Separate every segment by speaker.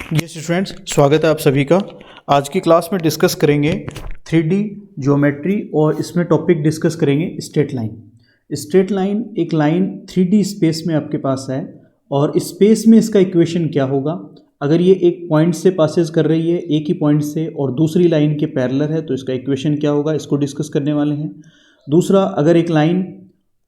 Speaker 1: Yes students, स्वागत है आप सभी का। आज की क्लास में डिस्कस करेंगे 3D ज्योमेट्री और इसमें टॉपिक डिस्कस करेंगे स्ट्रेट लाइन। स्ट्रेट लाइन एक लाइन 3D स्पेस में आपके पास है और स्पेस में इसका इक्वेशन क्या होगा। अगर ये एक पॉइंट से पासेस कर रही है, एक ही पॉइंट से, और दूसरी लाइन के पैरेलल है तो इसका इक्वेशन क्या होगा, इसको डिस्कस करने वाले हैं। दूसरा, अगर एक लाइन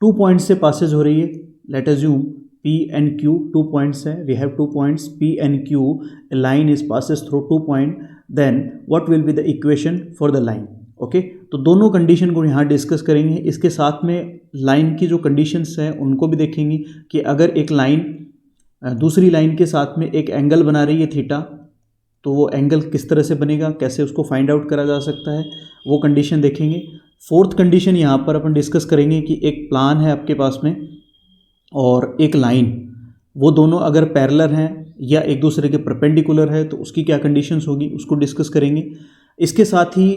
Speaker 1: 2 पॉइंट से पासेस हो रही है, late assume P and Q 2 points है, we have 2 points P and Q, a line is passes through 2 point, then what will be the equation for the line? Okay, तो दोनों condition को यहाँ discuss करेंगे। इसके साथ में लाइन की जो कंडीशंस हैं उनको भी देखेंगे कि अगर एक लाइन दूसरी लाइन के साथ में एक एंगल बना रही है थीटा, तो वो एंगल किस तरह से बनेगा, कैसे उसको फाइंड आउट करा जा सकता है, वो कंडीशन देखेंगे। फोर्थ कंडीशन यहाँ पर अपन डिस्कस करेंगे कि एक प्लान है आपके पास में और एक लाइन, वो दोनों अगर पैरेलल हैं या एक दूसरे के परपेंडिकुलर है तो उसकी क्या कंडीशंस होगी, उसको डिस्कस करेंगे। इसके साथ ही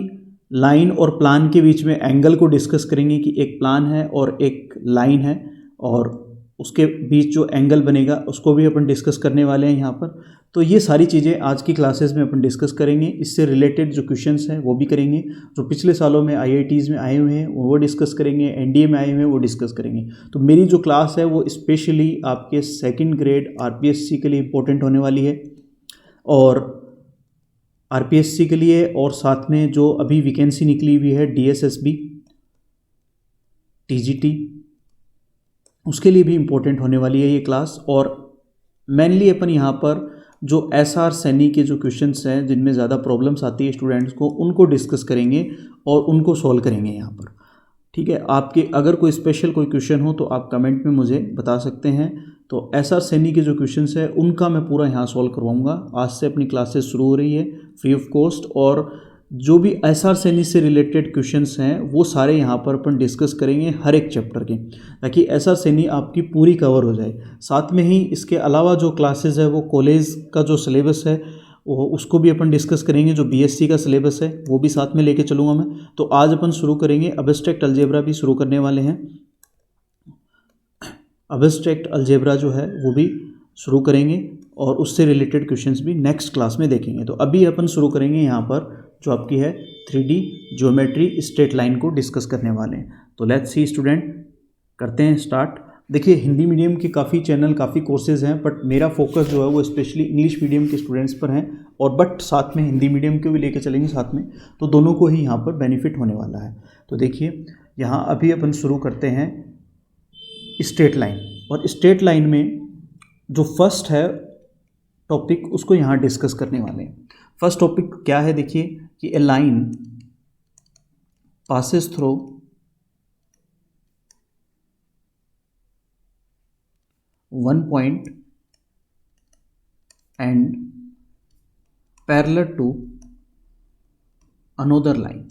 Speaker 1: लाइन और प्लान के बीच में एंगल को डिस्कस करेंगे कि एक प्लान है और एक लाइन है और उसके बीच जो एंगल बनेगा उसको भी अपन डिस्कस करने वाले हैं यहाँ पर। तो ये सारी चीज़ें आज की क्लासेस में अपन डिस्कस करेंगे। इससे रिलेटेड जो क्वेश्चंस हैं वो भी करेंगे, जो पिछले सालों में IITs में आए हुए हैं वो डिस्कस करेंगे, NDA में आए हुए हैं वो डिस्कस करेंगे। तो मेरी जो क्लास है वो स्पेशली आपके 2nd ग्रेड RPSC के लिए इम्पोर्टेंट होने वाली है, और RPSC के लिए, और साथ में जो अभी वैकेंसी निकली हुई है DSSB TGT, उसके लिए भी इम्पोर्टेंट होने वाली है ये क्लास। और मेनली अपन यहाँ पर जो SR सैनी के जो क्वेश्चंस हैं जिनमें ज़्यादा प्रॉब्लम्स आती है स्टूडेंट्स को, उनको डिस्कस करेंगे और उनको सॉल्व करेंगे यहाँ पर। ठीक है, आपके अगर कोई स्पेशल कोई क्वेश्चन हो तो आप कमेंट में मुझे बता सकते हैं। तो SR सैनी के जो क्वेश्चंस है उनका मैं पूरा यहाँ सॉल्व करवाऊँगा। आज से अपनी क्लासेस शुरू हो रही है फ्री ऑफ कॉस्ट, और जो भी SR सैनी से रिलेटेड क्वेश्चंस हैं वो सारे यहाँ पर अपन डिस्कस करेंगे हर एक चैप्टर के, ताकि SR सैनी आपकी पूरी कवर हो जाए। साथ में ही इसके अलावा जो क्लासेस है वो कॉलेज का जो सिलेबस है वो उसको भी अपन डिस्कस करेंगे। जो BSc का सिलेबस है वो भी साथ में लेके चलूँगा मैं। तो आज अपन शुरू करेंगे, अब्स्ट्रैक्ट अलजेब्रा भी शुरू करने वाले हैं। अब्स्ट्रैक्ट अलजेब्रा जो है वो भी शुरू करेंगे और उससे रिलेटेड क्वेश्चंस भी नेक्स्ट क्लास में देखेंगे। तो अभी अपन शुरू करेंगे यहाँ पर जो आपकी है 3D ज्योमेट्री स्ट्रेट लाइन को डिस्कस करने वाले हैं। तो लेट्स सी स्टूडेंट, करते हैं स्टार्ट। देखिए, हिंदी मीडियम के काफ़ी चैनल, काफ़ी कोर्सेज़ हैं, बट मेरा फोकस जो है वो स्पेशली इंग्लिश मीडियम के स्टूडेंट्स पर हैं, और बट साथ में हिंदी मीडियम को भी लेके चलेंगे साथ में, तो दोनों को ही यहाँ पर बेनिफिट होने वाला है। तो देखिए, यहाँ अभी अपन शुरू करते हैं स्ट्रेट लाइन, और स्ट्रेट लाइन में जो फर्स्ट है टॉपिक उसको यहाँ डिस्कस करने वाले हैं। फर्स्ट टॉपिक क्या है, देखिए कि a line passes through one point and parallel to another line.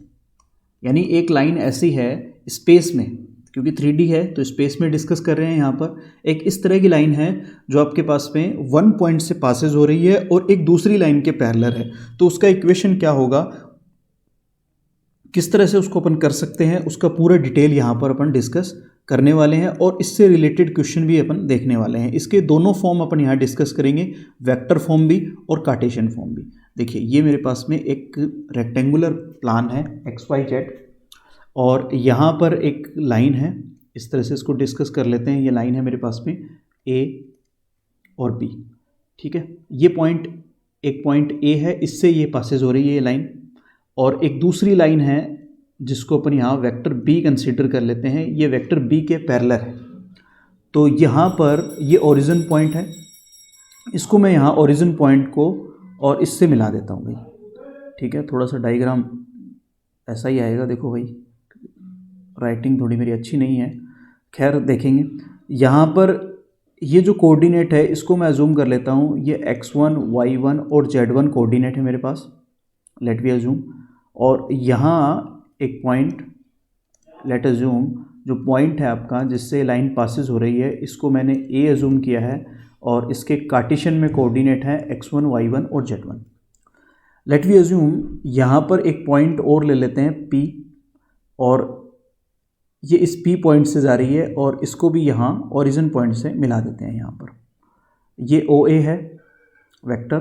Speaker 1: यानी एक लाइन ऐसी है स्पेस में, क्योंकि 3D है तो स्पेस में डिस्कस कर रहे हैं यहाँ पर। एक इस तरह की लाइन है जो आपके पास में 1 पॉइंट से पासेज हो रही है और एक दूसरी लाइन के पैरेलल है, तो उसका इक्वेशन क्या होगा, किस तरह से उसको अपन कर सकते हैं, उसका पूरा डिटेल यहाँ पर अपन डिस्कस करने वाले हैं, और इससे रिलेटेड क्वेश्चन भी अपन देखने वाले हैं। इसके दोनों फॉर्म अपन यहाँ डिस्कस करेंगे, वेक्टर फॉर्म भी और कार्टेशियन फॉर्म भी। देखिए, ये मेरे पास में एक रेक्टेंगुलर प्लान है XYZ, और यहाँ पर एक लाइन है, इस तरह से इसको डिस्कस कर लेते हैं। ये लाइन है मेरे पास में A और B, ठीक है। ये पॉइंट, एक पॉइंट A है, इससे ये पासेज हो रही है ये लाइन, और एक दूसरी लाइन है जिसको अपन यहाँ वेक्टर B कंसीडर कर लेते हैं। ये वेक्टर B के पैरेलल है, तो यहाँ पर ये ओरिजिन पॉइंट है, इसको मैं यहाँ ओरिजिन पॉइंट को और इससे मिला देता हूँ भाई, ठीक है। थोड़ा सा डायग्राम ऐसा ही आएगा, देखो भाई, राइटिंग थोड़ी मेरी अच्छी नहीं है, खैर देखेंगे। यहाँ पर ये जो कोऑर्डिनेट है इसको मैं अज्यूम कर लेता हूँ, ये x1 y1 और z1 कोऑर्डिनेट है मेरे पास, लेट वी अज्यूम। और यहाँ एक पॉइंट, लेट अज्यूम, जो पॉइंट है आपका जिससे लाइन पासेस हो रही है, इसको मैंने A अज्यूम किया है, और इसके कार्टेशियन में कोऑर्डिनेट है x1 y1 और z1। लेट वी अज्यूम यहाँ पर एक पॉइंट और ले लेते हैं P, और ये इस P पॉइंट से जा रही है, और इसको भी यहाँ ओरिजिन पॉइंट से मिला देते हैं। यहाँ पर ये OA है वेक्टर,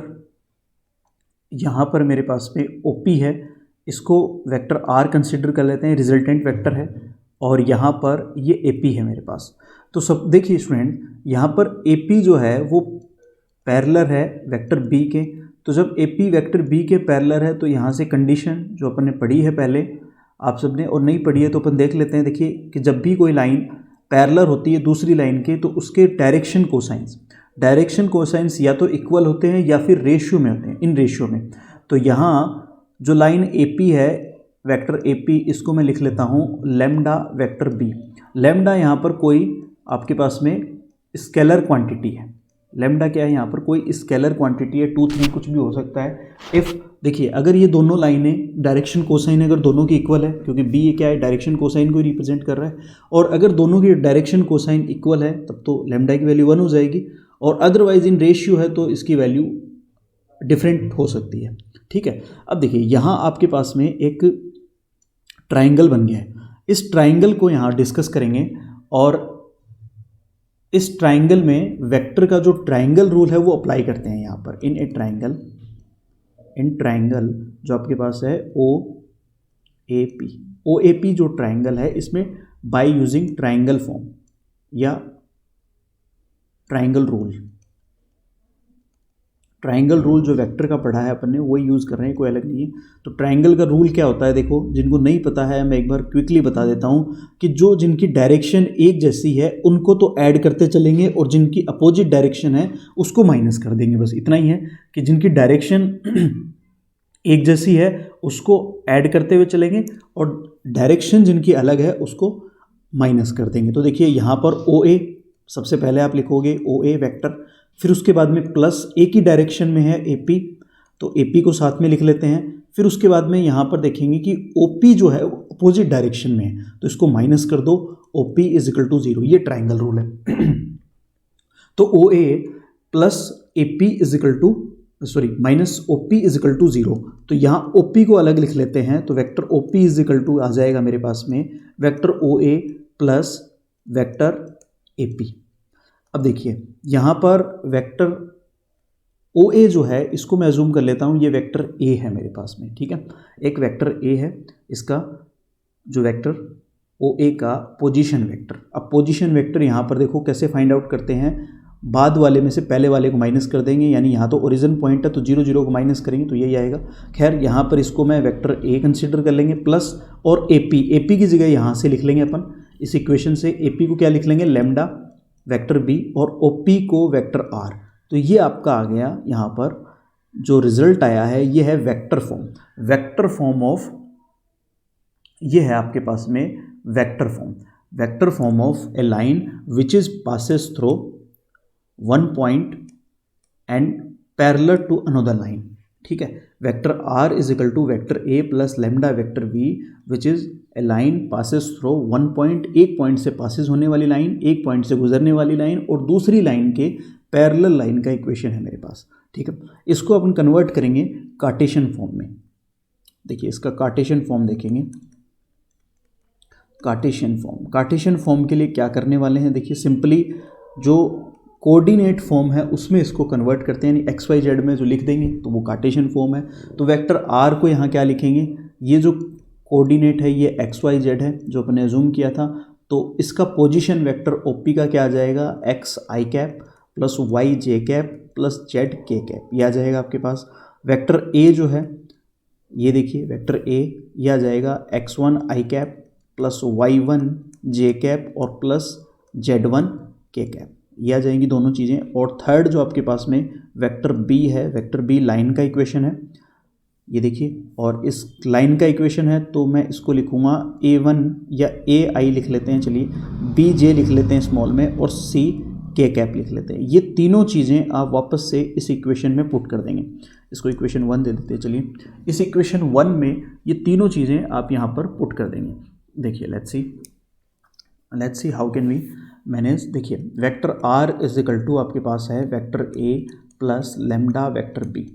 Speaker 1: यहाँ पर मेरे पास में OP है, इसको वेक्टर R कंसिडर कर लेते हैं, रिजल्टेंट वेक्टर है, और यहाँ पर ये AP है मेरे पास। तो सब देखिए स्टूडेंट, यहाँ पर AP जो है वो पैरेलल है वेक्टर B के। तो जब AP वेक्टर B के पैरेलल है तो यहाँ से कंडीशन जो अपन ने पढ़ी है पहले आप सब ने और नहीं पढ़ी है तो अपन देख लेते हैं। देखिए कि जब भी कोई लाइन पैरेलल होती है दूसरी लाइन के तो उसके डायरेक्शन कोसाइंस या तो इक्वल होते हैं या फिर रेशियो में होते हैं, इन रेशियो में। तो यहाँ जो लाइन AP है वेक्टर AP, इसको मैं लिख लेता हूँ लैम्डा वेक्टर B। लैम्डा यहाँ पर कोई आपके पास में स्केलर क्वांटिटी है। लैम्डा क्या है यहाँ पर, कोई स्केलर क्वांटिटी है, 2 3 कुछ भी हो सकता है। इफ़ देखिए अगर ये दोनों लाइनें डायरेक्शन कोसाइन अगर दोनों की इक्वल है, क्योंकि B ये क्या है डायरेक्शन कोसाइन को रिप्रेजेंट कर रहा है, और अगर दोनों की डायरेक्शन कोसाइन इक्वल है तब तो लैम्डा की वैल्यू 1 हो जाएगी, और अदरवाइज इन रेशियो है तो इसकी वैल्यू डिफरेंट हो सकती है। ठीक है, अब देखिए यहाँ आपके पास में एक ट्राइंगल बन गया है। इस ट्राइंगल को यहाँ डिस्कस करेंगे, और इस ट्राइंगल में वेक्टर का जो ट्राइंगल रूल है वो अप्लाई करते हैं यहाँ पर। इन ट्राइंगल जो आपके पास है OAP जो ट्राइंगल है, इसमें बाय यूजिंग ट्राइंगल फॉर्म या ट्राइंगल रूल जो वेक्टर का पढ़ा है अपन ने वही यूज़ कर रहे हैं, कोई अलग नहीं है। तो ट्राइंगल का रूल क्या होता है, देखो जिनको नहीं पता है मैं एक बार क्विकली बता देता हूँ कि जिनकी डायरेक्शन एक जैसी है उनको तो ऐड करते चलेंगे, और जिनकी अपोजिट डायरेक्शन है उसको माइनस कर देंगे। बस इतना ही है कि जिनकी डायरेक्शन एक जैसी है उसको ऐड करते हुए चलेंगे, और डायरेक्शन जिनकी अलग है उसको माइनस कर देंगे। तो देखिए यहाँ पर OA सबसे पहले आप लिखोगे OA वेक्टर, फिर उसके बाद में प्लस एक ही डायरेक्शन में है AP, तो AP को साथ में लिख लेते हैं। फिर उसके बाद में यहाँ पर देखेंगे कि OP जो है अपोजिट डायरेक्शन में है तो इसको माइनस कर दो, OP इज इक्वल टू 0। ये ट्राइंगल रूल है। तो OA plus AP is equal to minus OP is equal to 0। तो यहाँ OP को अलग लिख लेते हैं, तो vector OP is equal to आ जाएगा मेरे पास में vector OA plus vector AP। अब देखिए यहाँ पर वेक्टर OA जो है इसको मैं जूम कर लेता हूँ, ये वेक्टर A है मेरे पास में। ठीक है, एक वेक्टर A है, इसका जो वेक्टर OA का पोजीशन वेक्टर। अब पोजीशन वेक्टर यहाँ पर देखो कैसे फाइंड आउट करते हैं, बाद वाले में से पहले वाले को माइनस कर देंगे, यानी यहाँ तो ओरिजिन पॉइंट है तो 0 0 को माइनस करेंगे तो यही आएगा। खैर यहाँ पर इसको मैं वेक्टर A कंसिडर कर लेंगे प्लस, और AP की जगह यहाँ से लिख लेंगे अपन इस इक्वेशन से। AP को क्या लिख लेंगे, लैम्डा वेक्टर B, और OP को वेक्टर R। तो ये आपका आ गया, यहाँ पर जो रिजल्ट आया है ये है वेक्टर फॉर्म ऑफ, ये है आपके पास में vector form of a line which is passes through one point and parallel to another line. ठीक है, vector R is equal to vector A plus lambda vector B which is a line passes through one point, एक point से passes होने वाली line, एक point से गुजरने वाली लाइन, और दूसरी लाइन के पैरेलल लाइन का इक्वेशन है मेरे पास। ठीक है, इसको अपन कन्वर्ट करेंगे कार्टेशियन फॉर्म में। देखिए इसका कार्टेशियन फॉर्म देखेंगे, कार्टेशियन फॉर्म के लिए क्या करने वाले हैं, देखिए सिंपली जो कोऑर्डिनेट फॉर्म है उसमें इसको कन्वर्ट करते हैं, यानी XYZ में जो लिख देंगे तो वो कार्टेशियन फॉर्म है। तो वेक्टर R को यहाँ क्या लिखेंगे, ये जो कोऑर्डिनेट है ये XYZ है जो अपने अज्यूम किया था, तो इसका पोजीशन वेक्टर OP का क्या आ जाएगा, XI cap plus YJ cap plus ZK cap, ये आ जाएगा आपके पास। वेक्टर A जो है ये देखिए वेक्टर A ये आ जाएगा X1I cap plus Y1J cap और प्लस Z1K कैप, ये आ जाएंगी दोनों चीज़ें। और थर्ड जो आपके पास में वेक्टर B है, वेक्टर B लाइन का इक्वेशन है, ये देखिए, और इस लाइन का इक्वेशन है तो मैं इसको लिखूँगा A1 या AI लिख लेते हैं, चलिए BJ लिख लेते हैं स्मॉल में, और CK कैप लिख लेते हैं। ये तीनों चीज़ें आप वापस से इस इक्वेशन में पुट कर देंगे। इसको इक्वेशन 1 दे देते हैं, चलिए इस इक्वेशन 1 में ये तीनों चीज़ें आप यहाँ पर पुट कर देंगे। देखिए let's see how can we manage. देखिए vector R is equal to आपके पास है vector A plus lambda vector B।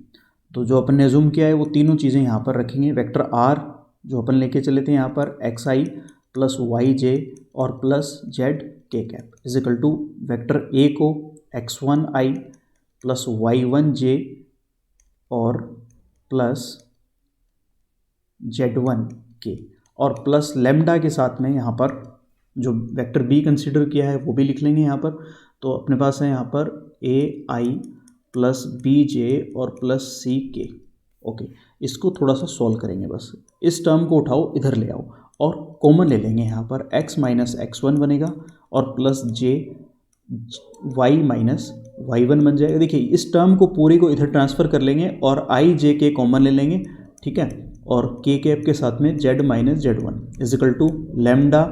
Speaker 1: तो जो अपन ने अज्यूम किया है वो तीनों चीज़ें यहाँ पर रखेंगे। वेक्टर R जो अपन लेके चले थे यहाँ पर XI प्लस YJ और plus ZK cap is equal to vector A को X1I प्लस Y1J और प्लस Z1 के और प्लस लेमडा के साथ में यहाँ पर जो वेक्टर बी कंसिडर किया है वो भी लिख लेंगे यहाँ पर। तो अपने पास है यहाँ पर AI प्लस BJ और प्लस CK। ओके, इसको थोड़ा सा सॉल्व करेंगे, बस इस टर्म को उठाओ इधर ले आओ और कॉमन ले लेंगे यहाँ पर x माइनस x1 बनेगा और plus J y minus y1 बन जाएगा। देखिए इस टर्म को पूरी को इधर ट्रांसफ़र कर लेंगे और I J K कॉमन ले लेंगे, ठीक है, और K कैप के साथ में Z minus Z1 is equal to lambda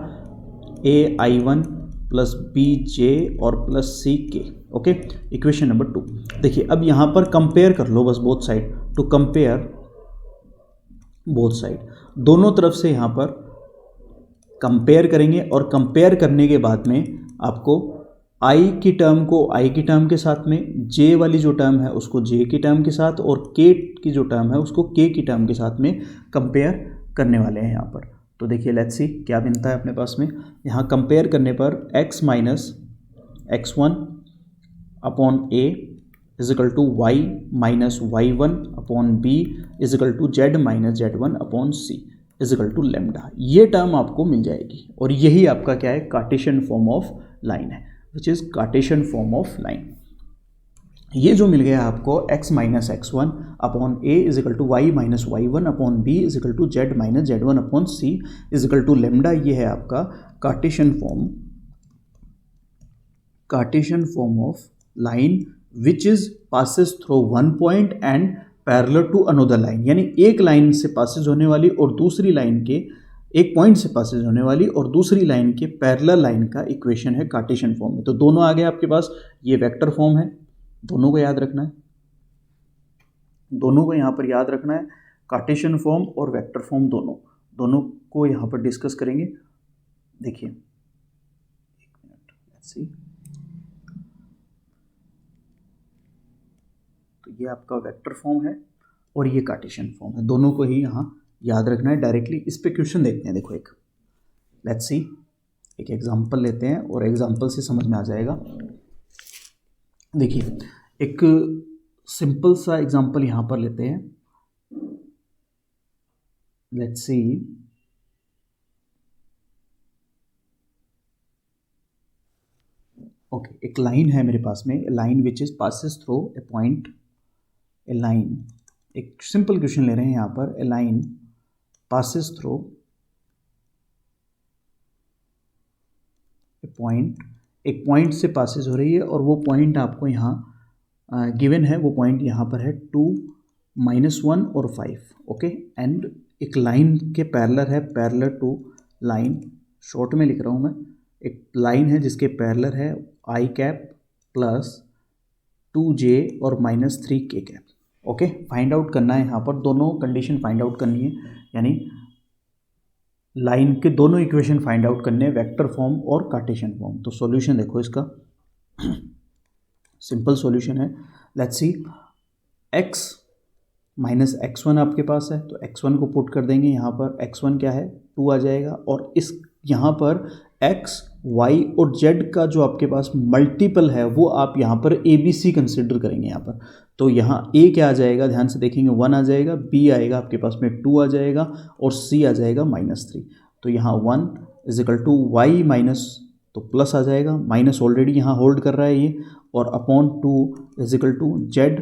Speaker 1: AI1 plus BJ और plus CK। Okay, equation number 2। देखिए अब यहाँ पर कंपेयर कर लो बस both side, to compare both side, दोनों तरफ से यहाँ पर कंपेयर करेंगे और कंपेयर करने के बाद में आपको I की टर्म को I की टर्म के साथ में, J वाली जो टर्म है उसको J की टर्म के साथ और K की जो टर्म है उसको K की टर्म के साथ में कंपेयर करने वाले हैं यहाँ पर। तो देखिए लेट्स सी क्या बनता है अपने पास में। यहाँ कंपेयर करने पर x minus x1 upon a is equal to y minus y1 upon b is equal to z minus z1 upon c is equal to lambda, ये टर्म आपको मिल जाएगी और यही आपका क्या है, कार्टेशियन फॉर्म ऑफ लाइन है, which is Cartesian form of line. ये जो मिल गया आपको x minus x1 upon a is equal to y minus y1 upon b is equal to z minus z1 upon c is equal to lambda, ये है आपका Cartesian form of line which is passes through one point and parallel to another line. यानी एक line से passes होने वाली और दूसरी लाइन के, एक पॉइंट से पासिस होने वाली और दूसरी लाइन के पैरेलल लाइन का इक्वेशन है कार्टेशियन फॉर्म में। तो दोनों आ गए आपके पास, ये वेक्टर फॉर्म है, दोनों को याद रखना है, दोनों को यहाँ पर याद रखना है, कार्टेशियन फॉर्म और वेक्टर फॉर्म दोनों को यहाँ पर डिस्कस करेंगे। देखिए एक मिनट, लेट्स सी, तो ये आपका वेक्टर फॉर्म है और ये कार्टेशियन फॉर्म है, दोनों को ही यहाँ याद रखना है डायरेक्टली। इस पे क्वेश्चन देखते हैं, देखो एक, लेट्स सी, एक एग्जांपल लेते हैं और एग्जांपल से समझ में आ जाएगा। देखिए एक सिंपल सा एग्जांपल यहाँ पर लेते हैं, लेट्स सी, ओके, एक लाइन है मेरे पास में, line which is passes through a point, a line, एक सिंपल क्वेश्चन ले रहे हैं यहाँ पर, a line passes through a point, एक पॉइंट से पासिस हो रही है और वो पॉइंट आपको यहाँ गिवन है, वो पॉइंट यहाँ पर है 2, -1 और 5। ओके, एंड एक लाइन के पैरेलल है, पैरेलल टू लाइन, शॉर्ट में लिख रहा हूँ मैं, एक लाइन है जिसके पैरेलल है I कैप प्लस 2J और -3K cap. Okay, find out करना है यहाँ पर, दोनों कंडीशन फाइंड आउट करनी है, यानी लाइन के दोनों इक्वेशन फाइंड आउट करने हैं, वेक्टर फॉर्म और कार्टेशियन फॉर्म। तो सॉल्यूशन देखो इसका, सिंपल सॉल्यूशन है, let's see, x minus x1 आपके पास है तो x1 को पुट कर देंगे यहाँ पर, x1 क्या है 2 आ जाएगा, और इस यहाँ पर x, y और z का जो आपके पास मल्टीपल है वो आप यहाँ पर ABC कंसिडर करेंगे यहाँ पर। तो यहाँ a क्या आ जाएगा, ध्यान से देखेंगे 1 आ जाएगा, b आएगा आपके पास में 2 आ जाएगा और c आ जाएगा -3। तो यहाँ 1 इजिकल टू y माइनस, तो प्लस आ जाएगा, माइनस ऑलरेडी यहाँ होल्ड कर रहा है ये, और upon 2 is equal to z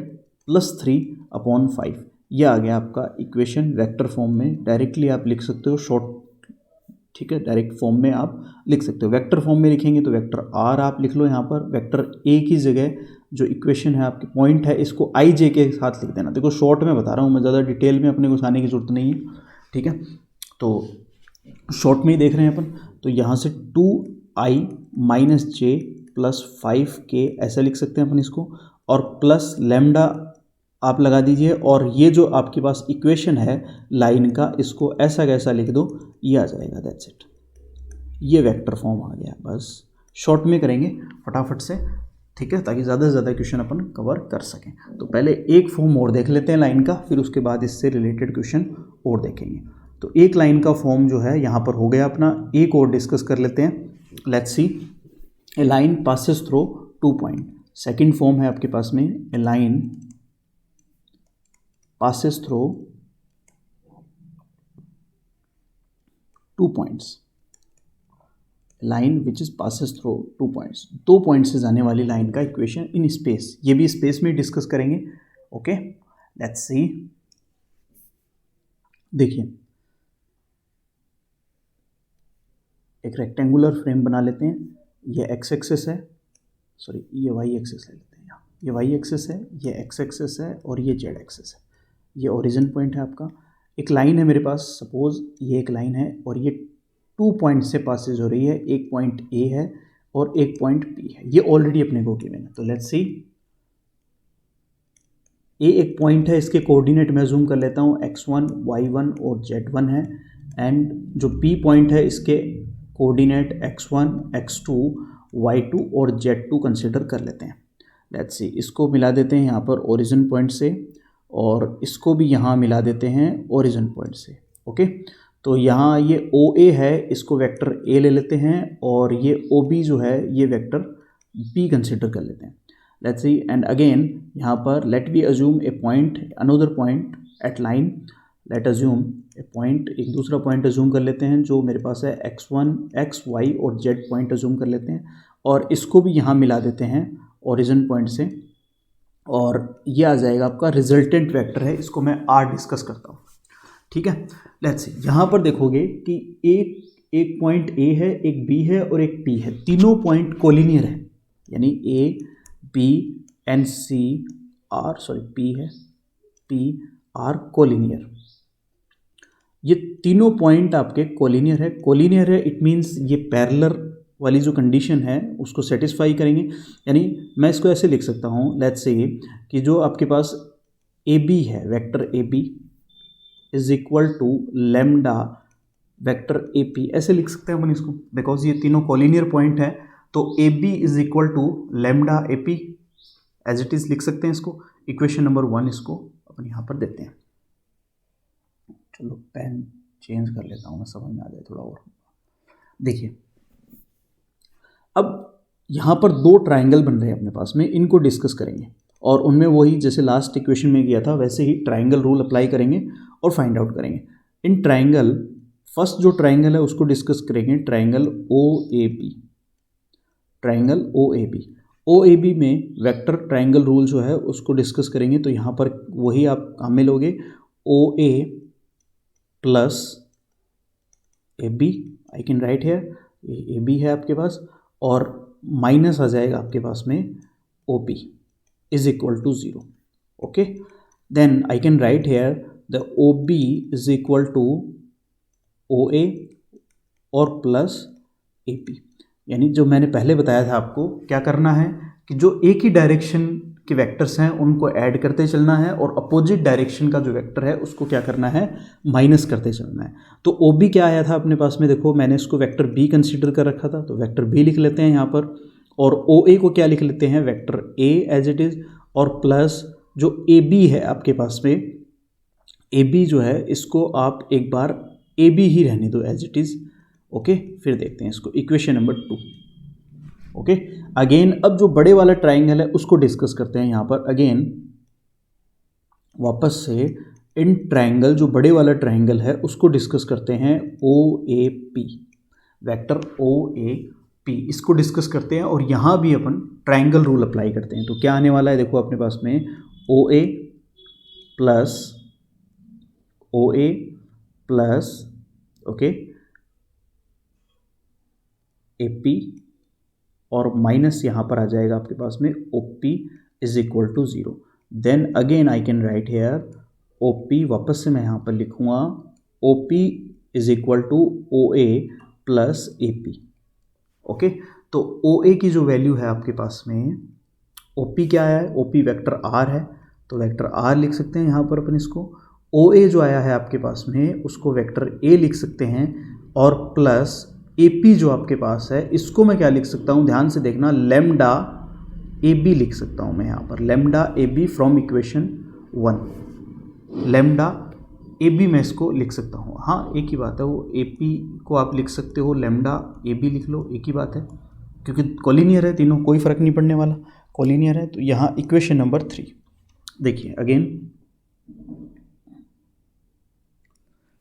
Speaker 1: plus 3 upon 5। ये आ गया आपका इक्वेशन वेक्टर फॉर्म में, डायरेक्टली आप लिख सकते हो शॉर्ट, ठीक है, डायरेक्ट फॉर्म में आप लिख सकते हो। वेक्टर फॉर्म में लिखेंगे तो वेक्टर r आप लिख लो यहाँ पर, वेक्टर a की जगह जो इक्वेशन है आपके पॉइंट है इसको i j के साथ लिख देना। देखो शॉर्ट में बता रहा हूँ मैं, ज़्यादा डिटेल में अपने को जाने की जरूरत नहीं है, ठीक है, तो शॉर्ट में ही देख रहे हैं अपन। तो यहाँ से 2i minus j plus 5k ऐसा लिख सकते हैं अपन इसको, और प्लस लेमडा आप लगा दीजिए, और ये जो आपके पास इक्वेशन है लाइन का, इसको ऐसा कैसा लिख दो, ये आ जाएगा, दैट्स इट, ये वेक्टर फॉर्म आ गया। बस शॉर्ट में करेंगे फटाफट से, ठीक है, ताकि ज़्यादा से ज़्यादा क्वेश्चन अपन कवर कर सकें। तो पहले एक फॉर्म और देख लेते हैं लाइन का, फिर उसके बाद इससे रिलेटेड क्वेश्चन और देखेंगे। तो एक लाइन का फॉर्म जो है यहाँ पर हो गया अपना, एक और डिस्कस कर लेते हैं। Let's see, a line passes through 2 point. Second form है आपके पास में, a line passes through 2 points, line which is passes through 2 points, 2 point से जाने वाली लाइन का इक्वेशन इन स्पेस, ये भी स्पेस में डिस्कस करेंगे। Okay, let's see. देखिए, एक रेक्टेंगुलर फ्रेम बना लेते हैं, ये एक्स एक्सिस है, सॉरी ये वाई एक्सिस ले लेते हैं, यहाँ ये वाई एक्सिस है, ये एक्स एक्सिस है और ये जेड एक्सिस है, ये ओरिजिन पॉइंट है आपका। एक लाइन है मेरे पास, सपोज ये एक लाइन है और ये 2 पॉइंट से पासेज हो रही है, एक पॉइंट ए है और एक पॉइंट बी है, ये ऑलरेडी अपने को गिवन है। तो लेट्स सी, ए एक पॉइंट है, इसके कोऑर्डिनेट मैं जूम कर लेता हूँ, x1 y1 और z1 है, एंड जो बी पॉइंट है इसके कोऑर्डिनेट x1 x2 y2 और z2 कंसिडर कर लेते हैं। लेट्स सी, इसको मिला देते हैं यहाँ पर ओरिजिन पॉइंट से और इसको भी यहाँ मिला देते हैं ओरिजिन पॉइंट से। ओके, तो यहाँ ये OA है, इसको वेक्टर A ले लेते हैं और ये OB जो है ये वेक्टर B कंसिडर कर लेते हैं। लेट्स सी, एंड अगेन यहाँ पर let we assume a point, another point at line, let assume a point, एक दूसरा पॉइंट अज्यूम कर लेते हैं जो मेरे पास है x1 x y और z पॉइंट अज्यूम कर लेते हैं और इसको भी यहाँ मिला देते हैं ओरिजिन पॉइंट से और ये आ जाएगा आपका रिजल्टेंट वेक्टर है, इसको मैं R डिस्कस करता हूँ। ठीक है, लेट्स सी, यहाँ पर देखोगे कि एक पॉइंट A है, एक B है और एक P है, तीनों पॉइंट कोलिनियर है, यानी A B and C R, sorry P है, P R कोलिनियर, ये तीनों पॉइंट आपके कोलिनियर है। कोलिनियर है इट मीन्स ये पैरेलल वाली जो कंडीशन है उसको सेटिस्फाई करेंगे, यानी मैं इसको ऐसे लिख सकता हूँ, लेट्स से कि जो आपके पास AB है, vector AB is equal to lambda vector AP, ऐसे लिख सकते हैं अपन इसको, बिकॉज ये तीनों कोलिनियर पॉइंट है, तो AB is equal to lambda AP as it is लिख सकते हैं इसको। इक्वेशन नंबर 1 इसको अपन यहाँ पर देते हैं, चलो पेन चेंज कर लेता हूँ मैं, समझ में आ जाए थोड़ा और। देखिए, अब यहाँ पर 2 ट्राइंगल बन रहे हैं अपने पास में, इनको डिस्कस करेंगे और उनमें वही जैसे लास्ट इक्वेशन में किया था वैसे ही ट्राइंगल रूल अप्लाई करेंगे और फाइंड आउट करेंगे। इन ट्राइंगल, फर्स्ट जो ट्राइंगल है उसको डिस्कस करेंगे, ट्राइंगल OAB, ट्राइंगल OAB में वेक्टर ट्राइंगल रूल जो है उसको डिस्कस करेंगे। तो यहाँ पर वही आप हमें लोगे OA plus AB, I can write here, ये AB है आपके पास और माइनस आ जाएगा आपके पास में OP is equal to 0। Okay, then I can write here the OB is equal to OA और प्लस AP, यानी जो मैंने पहले बताया था आपको क्या करना है कि जो एक ही डायरेक्शन के वेक्टर्स हैं उनको ऐड करते चलना है और अपोजिट डायरेक्शन का जो वेक्टर है उसको क्या करना है, माइनस करते चलना है। तो OB क्या आया था अपने पास में, देखो मैंने इसको वेक्टर B कंसीडर कर रखा था, तो वेक्टर B लिख लेते हैं यहाँ पर, और OA को क्या लिख लेते हैं, vector A as it is, और प्लस जो AB है आपके पास में, AB जो है इसको आप एक बार AB ही रहने दो एज इट इज़। ओके, फिर देखते हैं इसको, इक्वेशन नंबर 2। ओके, अगेन अब जो बड़े वाला ट्राइंगल है उसको डिस्कस करते हैं यहाँ पर। अगेन वापस से इन ट्राइंगल, जो बड़े वाला ट्राइंगल है उसको डिस्कस करते हैं, OAP, वेक्टर OAP, इसको डिस्कस करते हैं और यहाँ भी अपन ट्राइंगल रूल अप्लाई करते हैं। तो क्या आने वाला है, देखो अपने पास में OA प्लस ओके AP और माइनस यहाँ पर आ जाएगा आपके पास में OP is equal to 0। Then again I can write here OP, वापस से मैं यहाँ पर लिखूँगा OP is equal to OA plus AP। Okay, तो OA की जो वैल्यू है आपके पास में, OP क्या है, OP वेक्टर R है, तो वेक्टर R लिख सकते हैं यहाँ पर अपन इसको। OA जो आया है आपके पास में उसको वेक्टर A लिख सकते हैं और प्लस AP जो आपके पास है इसको मैं क्या लिख सकता हूँ, ध्यान से देखना, लेमडा AB लिख सकता हूँ मैं यहाँ पर, lambda AB from equation 1, lambda AB मैं इसको लिख सकता हूँ। हाँ, एक ही बात है, वो AP को आप लिख सकते हो, लेमडा AB लिख लो, एक ही बात है, क्योंकि कॉलिनियर है तीनों, कोई फ़र्क नहीं पड़ने वाला, कॉलिनियर है। तो यहाँ इक्वेशन नंबर 3 देखिए, अगेन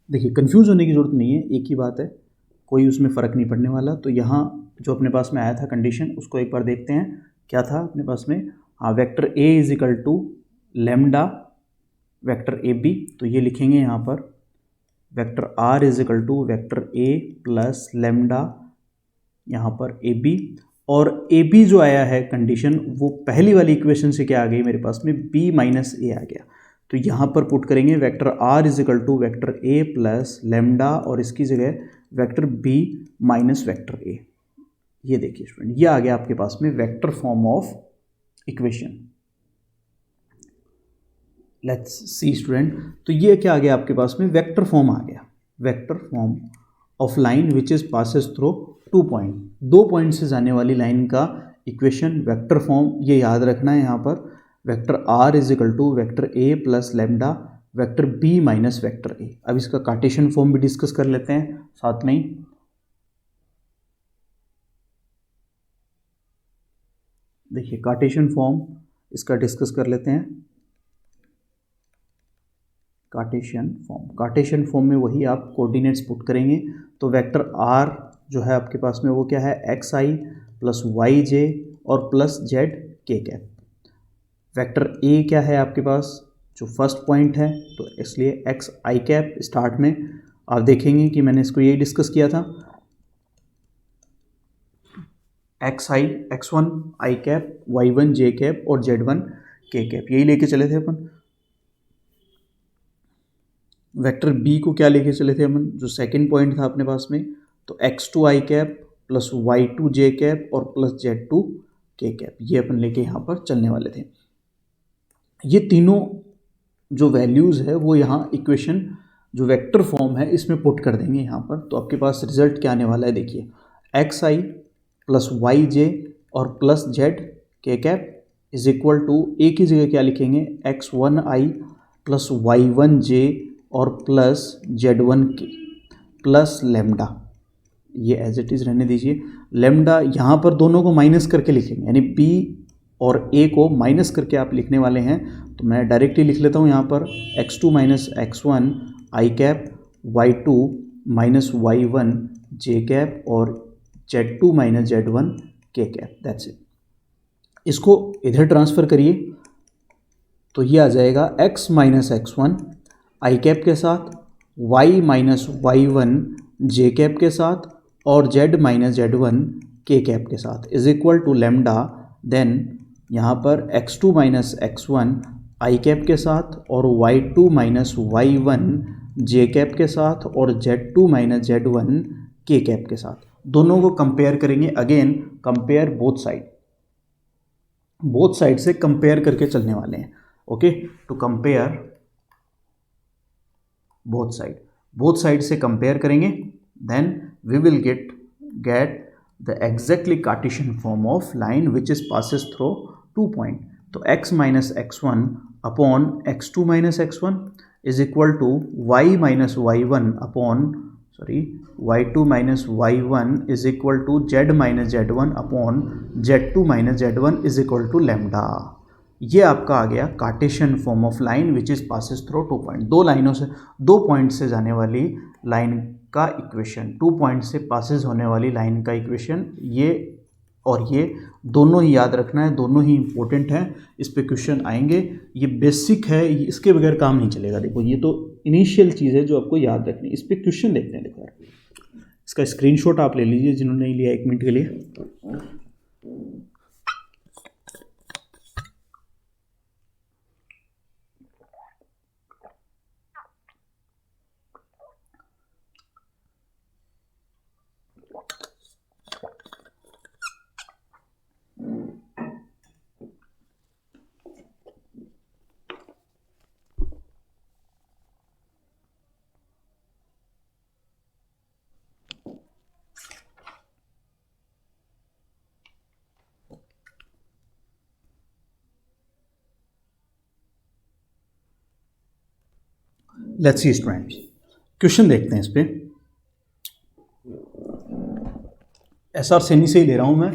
Speaker 1: देखिए कंफ्यूज होने की ज़रूरत नहीं है, एक ही बात है, कोई उसमें फ़र्क नहीं पड़ने वाला। तो यहाँ जो अपने पास में आया था कंडीशन, उसको एक बार देखते हैं क्या था अपने पास में। हाँ, vector A is equal to lambda vector A B, तो ये लिखेंगे यहाँ पर vector R is equal to vector A plus lambda यहाँ पर ए बी। और ए बी जो आया है कंडीशन, वो पहली वाली इक्वेशन से क्या आ गई मेरे पास में, बी माइनस ए आ गया। तो यहाँ पर पुट करेंगे vector R is equal to vector A plus lambda और इसकी जगह vector B minus vector A. ये देखिए स्टूडेंट, ये आ गया आपके पास में vector form of equation. Let's see student, तो ये क्या आ गया आपके पास में, वेक्टर फॉर्म आ गया, vector form of line which is passes through 2 point, 2 point से जाने वाली लाइन का इक्वेशन वेक्टर फॉर्म। ये याद रखना है यहाँ पर, vector R is equal to vector A plus lambda vector B minus vector A. अब इसका कार्टेशियन फॉर्म भी डिस्कस कर लेते हैं साथ में ही। देखिए कार्टेशियन फॉर्म इसका डिस्कस कर लेते हैं। कार्टेशियन फॉर्म में वही आप कोऑर्डिनेट्स पुट करेंगे। तो वेक्टर आर जो है आपके पास में वो क्या है, एक्स आई प्लस वाई जे और प्लस जेड के कैप। वेक्टर ए क्या है आपके पास, जो फर्स्ट पॉइंट है, तो इसलिए एक्स आई कैप। स्टार्ट में आप देखेंगे कि मैंने इसको यही डिस्कस किया था, एक्स आई एक्स वन आई कैप, वाई वन जे कैप और जेड वन के कैप, यही लेके चले थे अपन। वेक्टर बी को क्या लेके चले थे अपन, जो सेकंड पॉइंट था अपने पास में, तो X two I cap plus Y two J cap और plus Z two K cap, ये अपन लेके यहाँ पर चलने वाले थे। ये तीनों जो वैल्यूज़ है वो यहाँ इक्वेशन जो वेक्टर फॉर्म है इसमें पुट कर देंगे यहाँ पर। तो आपके पास रिजल्ट क्या आने वाला है, देखिए एक्स आई प्लस वाई जे और प्लस जेड के कैप इज इक्वल टू, ए की जगह क्या लिखेंगे, एक्स वन आई प्लस वाई वन जे और प्लस जेड वन के प्लस लेमडा, ये एज इट इज़ रहने दीजिए। लेमडा यहाँ पर दोनों को माइनस करके लिखेंगे, यानी बी और ए को माइनस करके आप लिखने वाले हैं। तो मैं डायरेक्टली लिख लेता हूँ यहाँ पर x two minus x one आई cap, y two minus Y one जे कैप और z two minus Z one के कैप, दैट्स इट। इसको इधर ट्रांसफ़र करिए तो ये आ जाएगा एक्स माइनस एक्स वन आई कैप के साथ, y माइनस वाई वन जे कैप के साथ और z माइनस जेड वन के कैप के साथ is equal to lambda. Then यहाँ पर x2 माइनस एक्स वन आई कैप के साथ और y2 माइनस वाई वन जे कैप के साथ और z2 माइनस जेड वन के कैप के साथ, दोनों को कंपेयर करेंगे। अगेन कंपेयर बोथ साइड से कंपेयर करके चलने वाले हैं। Okay, to compare both side से कंपेयर करेंगे, then we will get the exactly Cartesian form of line which is passes through 2 point. तो x minus x one upon X two minus x one is equal to Y minus Y one upon Y two minus Y one is equal to Z minus Z one upon Z two minus Z one is equal to lambda. ये आपका आ गया Cartesian form of line which is passes through 2 point. दो point से जाने वाली line का equation, 2 point से पासिस होने वाली लाइन का इक्वेशन, ये और ये दोनों ही याद रखना है, दोनों ही इंपॉर्टेंट हैं। इस पे क्वेश्चन आएंगे, ये बेसिक है, इसके बगैर काम नहीं चलेगा। देखो ये तो इनिशियल चीज़ है जो आपको याद रखनी है। इस पे क्वेश्चन देखते हैं। देखो यार, इसका स्क्रीनशॉट आप ले लीजिए जिन्होंने नहीं लिया, 1 मिनट के लिए। लेट्स सी स्टूडेंट्स, क्वेश्चन देखते हैं। इस पे एसआर सैनी से ही ले रहा हूँ मैं,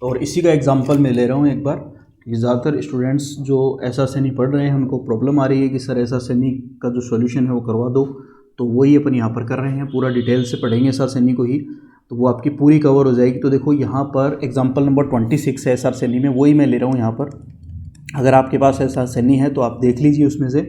Speaker 1: और इसी का एग्जांपल मैं ले रहा हूँ एक बार, कि ज़्यादातर स्टूडेंट्स जो एसआर सैनी पढ़ रहे हैं उनको प्रॉब्लम आ रही है कि सर एसआर सैनी का जो सॉल्यूशन है वो करवा दो। तो वही अपन यहाँ पर कर रहे हैं, पूरा डिटेल से पढ़ेंगे एस आर सैनी को ही, तो वो आपकी पूरी कवर हो जाएगी। तो देखो यहाँ पर एग्जाम्पल नंबर 26 है एस आर सैनी में, वही मैं ले रहा हूँ यहाँ पर। अगर आपके पास एस आर सैनी है तो आप देख लीजिए उसमें से।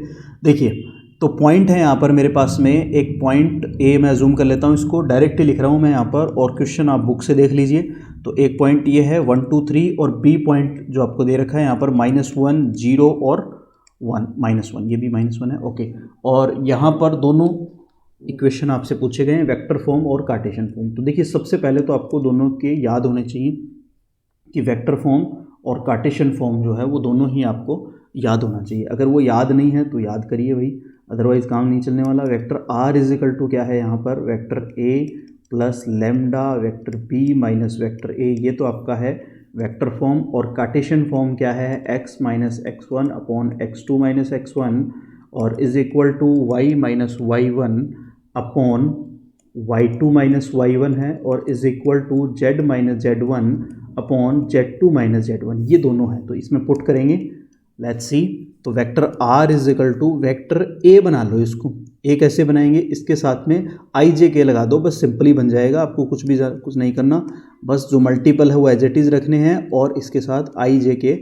Speaker 1: देखिए तो पॉइंट है यहाँ पर मेरे पास में एक पॉइंट ए, मैं जूम कर लेता हूँ, इसको डायरेक्टली लिख रहा हूँ मैं यहाँ पर, और क्वेश्चन आप बुक से देख लीजिए। तो एक पॉइंट ये है 1 2 3, और बी पॉइंट जो आपको दे रखा है यहाँ पर -1 0 और 1 -1, ये भी -1 है, ओके। और यहाँ पर दोनों इक्वेशन आपसे पूछे गए हैं, वेक्टर फॉर्म और कार्टेशियन फॉर्म। तो देखिए सबसे पहले तो आपको दोनों के याद होने चाहिए कि वेक्टर फॉर्म और कार्टेशियन फॉर्म जो है वो दोनों ही आपको याद होना चाहिए। अगर वो याद नहीं है तो याद करिए भाई, अदरवाइज काम नहीं चलने वाला। Vector R is equal to क्या है यहाँ पर, vector A plus lambda vector B minus vector A, ये तो आपका है वेक्टर फॉर्म। और कार्टेशियन फॉर्म क्या है, x minus x1 upon x2 minus x1, और is equal to y minus y1 upon y2 minus y1 है, और is equal to z minus z1 upon z2 minus z1, ये दोनों हैं। तो इसमें पुट करेंगे, लेट्स सी। तो vector r is equal to vector a बना लो, इसको a कैसे बनाएंगे, इसके साथ में i j k लगा दो, बस सिंपली बन जाएगा। आपको कुछ नहीं करना, बस जो मल्टीपल है वो एज इट इज़ रखने हैं, और इसके साथ i j k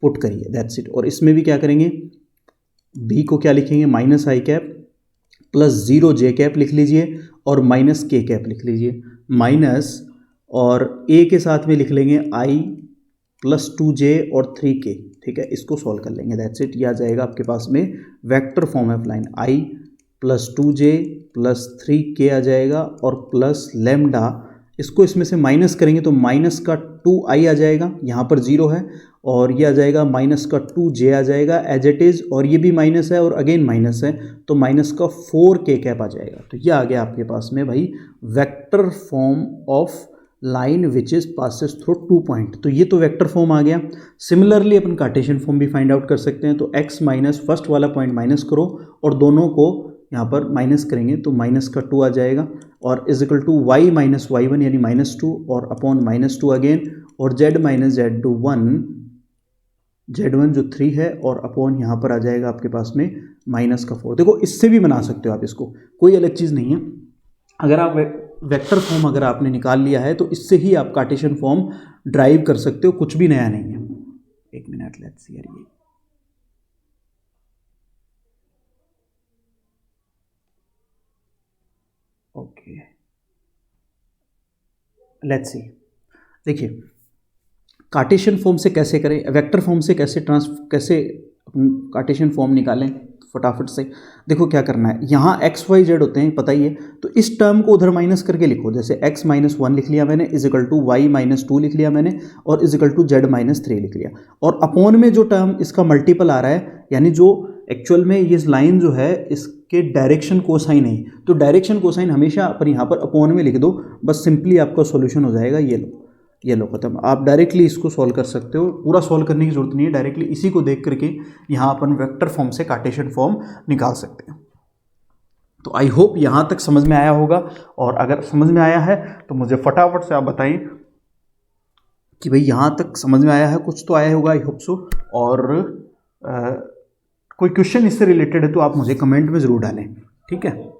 Speaker 1: पुट करिए, दैट्स इट। और इसमें भी क्या करेंगे, b को क्या लिखेंगे, माइनस आई कैप प्लस 0 j कैप लिख लीजिए, और माइनस k कैप लिख लीजिए, माइनस, और a के साथ में लिख लेंगे i प्लस 2j और 3k, ठीक है। इसको सॉल्व कर लेंगे, दैट्स इट। ये आ जाएगा आपके पास में vector form of line, i plus 2j plus 3k आ जाएगा, और प्लस लेमडा, इसको इसमें से माइनस करेंगे तो माइनस का 2i आ जाएगा, यहाँ पर 0 है, और ये आ जाएगा माइनस का 2j आ जाएगा एज इट इज़, और ये भी माइनस है और अगेन माइनस है, तो माइनस का 4k कैप आ जाएगा। तो ये आ गया आपके पास में भाई vector form of line which is passes through 2 point. तो ये तो वेक्टर फॉर्म आ गया। सिमिलरली अपन कार्टेशियन फॉर्म भी फाइंड आउट कर सकते हैं। तो x माइनस फर्स्ट वाला पॉइंट माइनस करो, और दोनों को यहाँ पर माइनस करेंगे तो माइनस का 2 आ जाएगा, और is equal to y minus y1 यानी -2, और अपॉन -2 अगेन, और z माइनस z1 जो 3 है, और अपॉन यहाँ पर आ जाएगा आपके पास में माइनस का 4। देखो इससे भी बना सकते हो आप इसको, कोई अलग चीज़ नहीं है। अगर आप वेक्टर फॉर्म अगर आपने निकाल लिया है तो इससे ही आप कार्टेशियन फॉर्म ड्राइव कर सकते हो, कुछ भी नया नहीं है। एक मिनट, लेट्स सी, ये ओके, लेट्स सी। देखिए कार्टेशियन फॉर्म से कैसे करें, वेक्टर फॉर्म से कैसे कार्टेशियन फॉर्म निकालें फटाफट से। देखो क्या करना है, यहाँ एक्स वाई जेड होते हैं पता ही है, तो इस टर्म को उधर माइनस करके लिखो। जैसे x माइनस 1 लिख लिया मैंने, is equal to Y minus 2 लिख लिया मैंने, और is equal to z minus 3 लिख लिया। और अपॉन में जो टर्म इसका मल्टीपल आ रहा है, यानी जो एक्चुअल में ये लाइन जो है इसके डायरेक्शन कोसाइन है, तो डायरेक्शन कोसाइन हमेशा अपन यहाँ पर अपॉन में लिख दो, बस सिंपली आपका सोल्यूशन हो जाएगा। ये लो खत्म। आप डायरेक्टली इसको सॉल्व कर सकते हो, पूरा सॉल्व करने की जरूरत नहीं है, डायरेक्टली इसी को देख करके यहाँ अपन वेक्टर फॉर्म से कार्टेशियन फॉर्म निकाल सकते हैं। तो आई होप यहाँ तक समझ में आया होगा, और अगर समझ में आया है तो मुझे फटाफट से आप बताएं कि भाई यहाँ तक समझ में आया है, कुछ तो आया होगा, आई होप सो। और कोई क्वेश्चन इससे रिलेटेड है तो आप मुझे कमेंट में ज़रूर डालें, ठीक है।